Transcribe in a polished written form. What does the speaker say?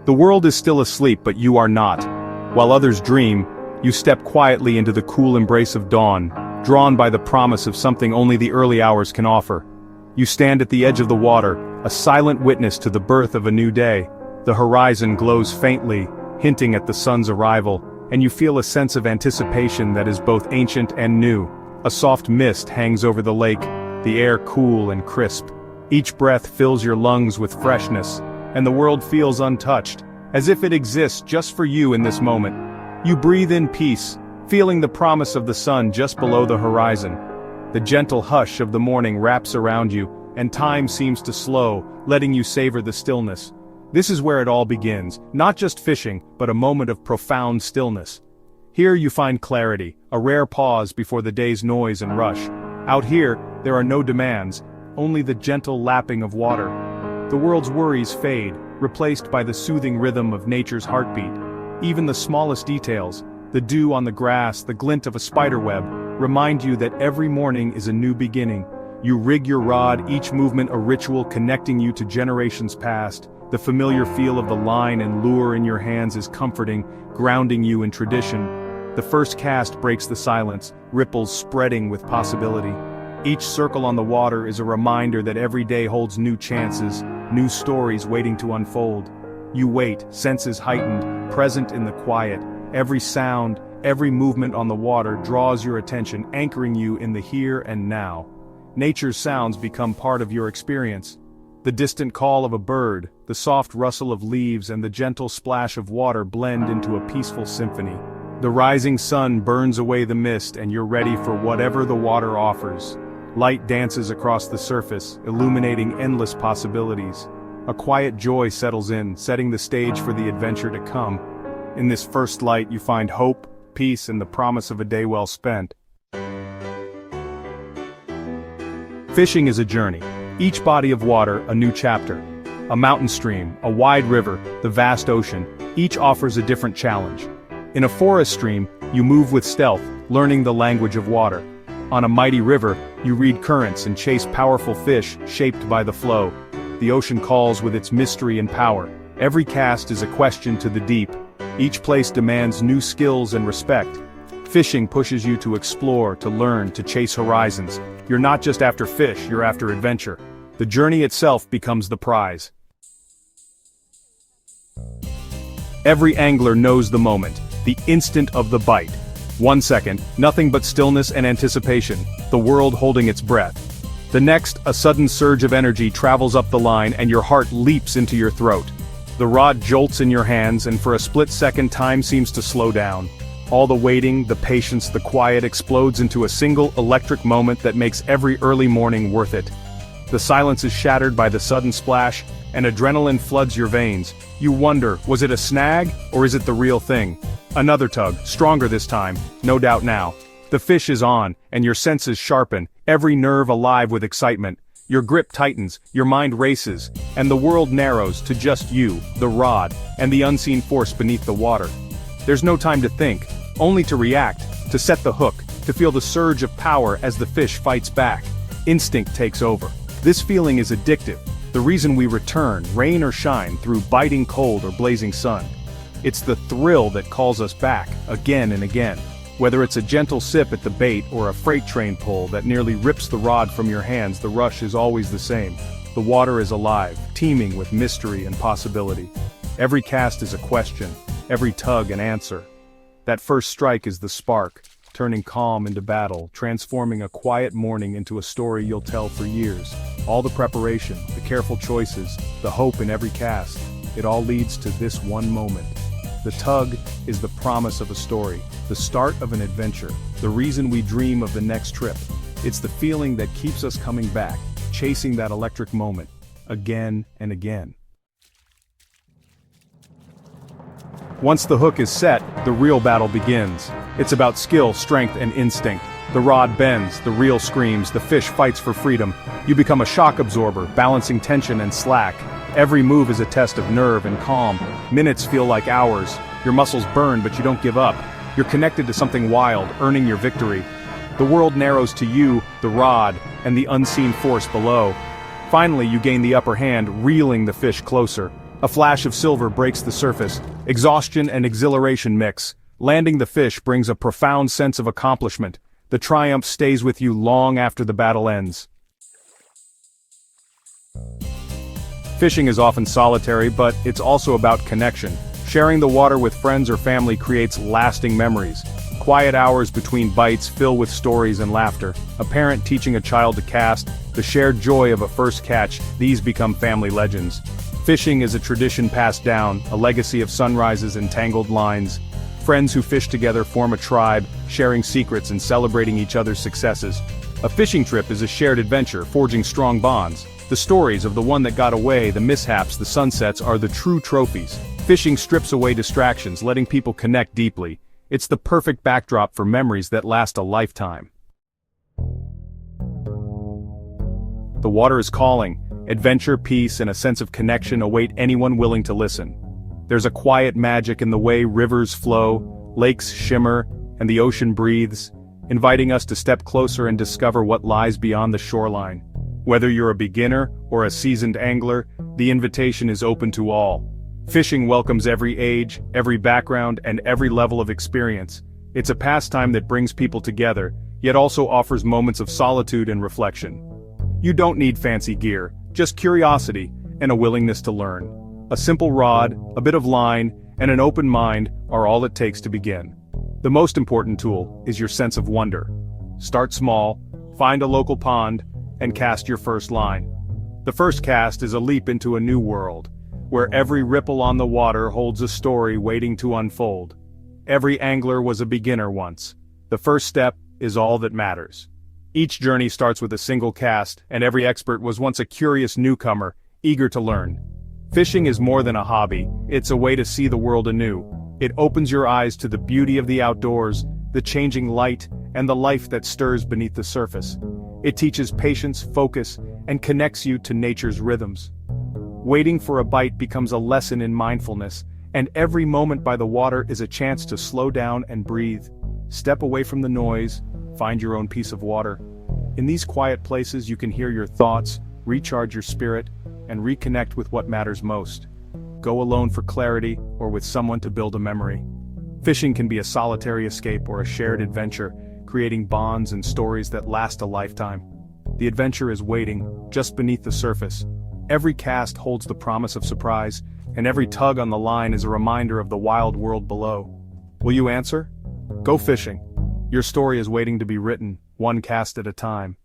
The world is still asleep, but you are not. While others dream, you step quietly into the cool embrace of dawn, drawn by the promise of something only the early hours can offer. You stand at the edge of the water, a silent witness to the birth of a new day. The horizon glows faintly, hinting at the sun's arrival, and you feel a sense of anticipation that is both ancient and new. A soft mist hangs over the lake, the air cool and crisp. Each breath fills your lungs with freshness, and the world feels untouched, as if it exists just for you in this moment. You breathe in peace, feeling the promise of the sun just below the horizon. The gentle hush of the morning wraps around you, and time seems to slow, letting you savor the stillness. This is where it all begins, not just fishing, but a moment of profound stillness. Here you find clarity, a rare pause before the day's noise and rush. Out here, there are no demands, only the gentle lapping of water. The world's worries fade, replaced by the soothing rhythm of nature's heartbeat. Even the smallest details, the dew on the grass, the glint of a spiderweb, remind you that every morning is a new beginning. You rig your rod, each movement a ritual connecting you to generations past. The familiar feel of the line and lure in your hands is comforting, grounding you in tradition. The first cast breaks the silence, ripples spreading with possibility. Each circle on the water is a reminder that every day holds new chances, new stories waiting to unfold. You wait, senses heightened, present in the quiet. Every sound, every movement on the water draws your attention, anchoring you in the here and now. Nature's sounds become part of your experience. The distant call of a bird, the soft rustle of leaves, and the gentle splash of water blend into a peaceful symphony. The rising sun burns away the mist, and you're ready for whatever the water offers. Light dances across the surface, illuminating endless possibilities. A quiet joy settles in, setting the stage for the adventure to come. In this first light you find hope, peace, and the promise of a day well spent. Fishing is a journey. Each body of water, a new chapter. A mountain stream, a wide river, the vast ocean, each offers a different challenge. In a forest stream, you move with stealth, learning the language of water. On a mighty river, you read currents and chase powerful fish shaped by the flow. The ocean calls with its mystery and power. Every cast is a question to the deep. Each place demands new skills and respect. Fishing pushes you to explore, to learn, to chase horizons. You're not just after fish, you're after adventure. The journey itself becomes the prize. Every angler knows the moment, the instant of the bite. 1 second, nothing but stillness and anticipation, the world holding its breath. The next, a sudden surge of energy travels up the line and your heart leaps into your throat. The rod jolts in your hands, and for a split second time seems to slow down. All the waiting, the patience, the quiet explodes into a single electric moment that makes every early morning worth it. The silence is shattered by the sudden splash, and adrenaline floods your veins. You wonder, was it a snag, or is it the real thing? Another tug, stronger this time, no doubt now. The fish is on, and your senses sharpen, every nerve alive with excitement. Your grip tightens, your mind races, and the world narrows to just you, the rod, and the unseen force beneath the water. There's no time to think, only to react, to set the hook, to feel the surge of power as the fish fights back. Instinct takes over. This feeling is addictive, the reason we return, rain or shine, through biting cold or blazing sun. It's the thrill that calls us back, again and again. Whether it's a gentle sip at the bait or a freight train pull that nearly rips the rod from your hands, the rush is always the same. The water is alive, teeming with mystery and possibility. Every cast is a question, every tug an answer. That first strike is the spark, turning calm into battle, transforming a quiet morning into a story you'll tell for years. All the preparation, the careful choices, the hope in every cast, it all leads to this one moment. The tug is the promise of a story, the start of an adventure, the reason we dream of the next trip. It's the feeling that keeps us coming back, chasing that electric moment, again and again. Once the hook is set, the real battle begins. It's about skill, strength, and instinct. The rod bends, the reel screams, the fish fights for freedom. You become a shock absorber, balancing tension and slack. Every move is a test of nerve and calm. Minutes feel like hours. Your muscles burn, but you don't give up. You're connected to something wild, earning your victory. The world narrows to you, the rod, and the unseen force below. Finally, you gain the upper hand, reeling the fish closer. A flash of silver breaks the surface, exhaustion and exhilaration mix. Landing the fish brings a profound sense of accomplishment. The triumph stays with you long after the battle ends. Fishing is often solitary, but it's also about connection. Sharing the water with friends or family creates lasting memories. Quiet hours between bites fill with stories and laughter. A parent teaching a child to cast, the shared joy of a first catch, these become family legends. Fishing is a tradition passed down, a legacy of sunrises and tangled lines. Friends who fish together form a tribe, sharing secrets and celebrating each other's successes. A fishing trip is a shared adventure, forging strong bonds. The stories of the one that got away, the mishaps, the sunsets are the true trophies. Fishing strips away distractions, letting people connect deeply. It's the perfect backdrop for memories that last a lifetime. The water is calling. Adventure, peace, and a sense of connection await anyone willing to listen. There's a quiet magic in the way rivers flow, lakes shimmer, and the ocean breathes, inviting us to step closer and discover what lies beyond the shoreline. Whether you're a beginner or a seasoned angler, the invitation is open to all. Fishing welcomes every age, every background, and every level of experience. It's a pastime that brings people together, yet also offers moments of solitude and reflection. You don't need fancy gear, just curiosity and a willingness to learn. A simple rod, a bit of line, and an open mind are all it takes to begin. The most important tool is your sense of wonder. Start small, find a local pond, and cast your first line. The first cast is a leap into a new world, where every ripple on the water holds a story waiting to unfold. Every angler was a beginner once. The first step is all that matters. Each journey starts with a single cast, and every expert was once a curious newcomer, eager to learn. Fishing is more than a hobby, it's a way to see the world anew. It opens your eyes to the beauty of the outdoors, the changing light, and the life that stirs beneath the surface. It teaches patience, focus, and connects you to nature's rhythms. Waiting for a bite becomes a lesson in mindfulness, and every moment by the water is a chance to slow down and breathe. Step away from the noise, find your own piece of water. In these quiet places you can hear your thoughts, recharge your spirit, and reconnect with what matters most. Go alone for clarity, or with someone to build a memory. Fishing can be a solitary escape or a shared adventure, creating bonds and stories that last a lifetime. The adventure is waiting, just beneath the surface. Every cast holds the promise of surprise, and every tug on the line is a reminder of the wild world below. Will you answer? Go fishing. Your story is waiting to be written, one cast at a time.